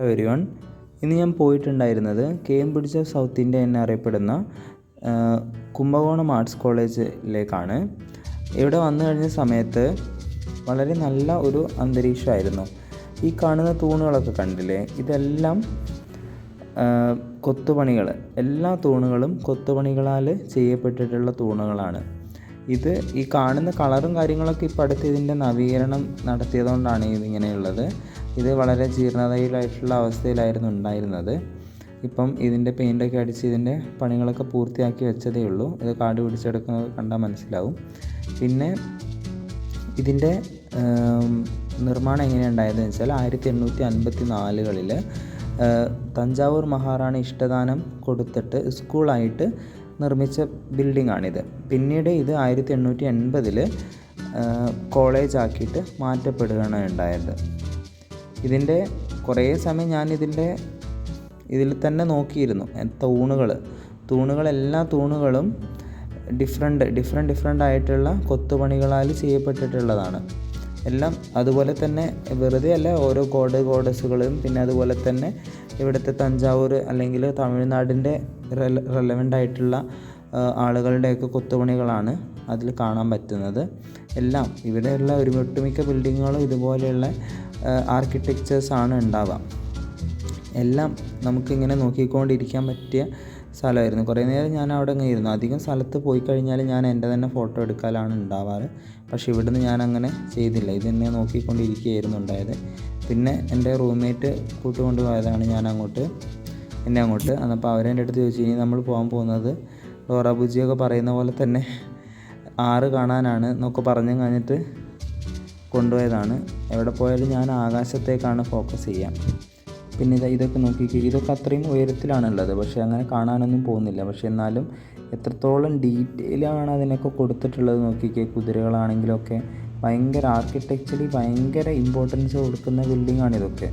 Everyone, ഇന്ന് ഞാൻ പോയിട്ടുണ്ടായിരുന്നത് കേംബ്രിഡ്ജ് ഓഫ് സൗത്ത് ഇന്ത്യ എന്നറിയപ്പെടുന്ന കുംഭകോണം ആർട്സ് കോളേജിലേക്കാണ്. ഇവിടെ വന്നു കഴിഞ്ഞ സമയത്ത് വളരെ നല്ല ഒരു അന്തരീക്ഷമായിരുന്നു. ഈ കാണുന്ന തൂണുകളൊക്കെ കണ്ടില്ലേ, ഇതെല്ലാം കൊത്തുപണികൾ, എല്ലാ തൂണുകളും കൊത്തുപണികളാൽ ചെയ്യപ്പെട്ടിട്ടുള്ള തൂണുകളാണ്. ഇത് ഈ കാണുന്ന കളറും കാര്യങ്ങളൊക്കെ ഇപ്പോൾ അടുത്ത് ഇതിൻ്റെ നവീകരണം നടത്തിയതുകൊണ്ടാണ് ഇതിങ്ങനെയുള്ളത്. ഇത് വളരെ ജീർണതയിലായിട്ടുള്ള അവസ്ഥയിലായിരുന്നു ഉണ്ടായിരുന്നത്. ഇപ്പം ഇതിൻ്റെ പെയിൻ്റൊക്കെ അടിച്ച് ഇതിൻ്റെ പണികളൊക്കെ പൂർത്തിയാക്കി വെച്ചതേ ഉള്ളൂ. ഇത് കാട് പിടിച്ചെടുക്കുന്നത് കണ്ടാൽ മനസ്സിലാവും. പിന്നെ ഇതിൻ്റെ നിർമ്മാണം എങ്ങനെയുണ്ടായതെന്ന് വെച്ചാൽ 1854 തഞ്ചാവൂർ മഹാറാണി ഇഷ്ടദാനം കൊടുത്തിട്ട് സ്കൂളായിട്ട് നിർമ്മിച്ച ബിൽഡിങ്ങാണിത്. പിന്നീട് ഇത് 1880 കോളേജാക്കിയിട്ട് മാറ്റപ്പെടുകയാണ് ഉണ്ടായത്. ഇതിൻ്റെ കുറേ സമയം ഞാൻ ഇതിൽ തന്നെ നോക്കിയിരുന്നു. എല്ലാ തൂണുകളും ഡിഫറെൻ്റ് ആയിട്ടുള്ള കൊത്തുപണികളാൽ ചെയ്യപ്പെട്ടിട്ടുള്ളതാണ് എല്ലാം. അതുപോലെ തന്നെ വെറുതെ അല്ല, ഓരോ ഗോഡസുകളും പിന്നെ അതുപോലെ തന്നെ ഇവിടുത്തെ തഞ്ചാവൂർ അല്ലെങ്കിൽ തമിഴ്നാടിൻ്റെ റെലവൻ്റ് ആയിട്ടുള്ള ആളുകളുടെയൊക്കെ കൊത്തുപണികളാണ് അതിൽ കാണാൻ പറ്റുന്നത്. എല്ലാം ഇവിടെയുള്ള ഒട്ടുമിക്ക ബിൽഡിങ്ങുകളും ഇതുപോലെയുള്ള ആർക്കിടെക്ചേഴ്സാണ് ഉണ്ടാവുക. എല്ലാം നമുക്കിങ്ങനെ നോക്കിക്കൊണ്ടിരിക്കാൻ പറ്റിയ സ്ഥലമായിരുന്നു. കുറേ നേരം ഞാൻ അവിടെ ഇങ്ങനെ ഇരുന്നു. അധികം സ്ഥലത്ത് പോയി കഴിഞ്ഞാൽ ഞാൻ എൻ്റെ തന്നെ ഫോട്ടോ എടുക്കലാണ് ഉണ്ടാവാറ്. പക്ഷേ ഇവിടുന്ന് ഞാൻ അങ്ങനെ ചെയ്തില്ല. ഇതെന്നെ നോക്കിക്കൊണ്ടിരിക്കുകയായിരുന്നു ഉണ്ടായത്. പിന്നെ എൻ്റെ റൂംമേറ്റ് കൂട്ടുകൊണ്ട് പോയതാണ് എന്നെ അങ്ങോട്ട്. അപ്പോൾ അവരെൻ്റെ അടുത്ത് ചോദിച്ചു, ഇനി നമ്മൾ പോകാൻ പോകുന്നത് ഡോറ ബുജിയൊക്കെ പറയുന്ന പോലെ തന്നെ 6 കാണാനാണ് എന്നൊക്കെ പറഞ്ഞു കഴിഞ്ഞിട്ട് കൊണ്ടുപോയതാണ്. എവിടെ പോയാലും ഞാൻ ആകാശത്തേക്കാണ് ഫോക്കസ് ചെയ്യുക. പിന്നെ ഇതൊക്കെ നോക്കിക്കുക, ഇതൊക്കെ അത്രയും ഉയരത്തിലാണുള്ളത്. പക്ഷേ അങ്ങനെ കാണാനൊന്നും പോകുന്നില്ല. പക്ഷേ എന്നാലും എത്രത്തോളം ഡീറ്റെയിലാണ് അതിനൊക്കെ കൊടുത്തിട്ടുള്ളത് നോക്കിക്കുക. കുതിരകളാണെങ്കിലൊക്കെ ഭയങ്കര ആർക്കിടെക്ചറലി ഭയങ്കര ഇമ്പോർട്ടൻസ് കൊടുക്കുന്ന ബിൽഡിങ്ങാണിതൊക്കെ.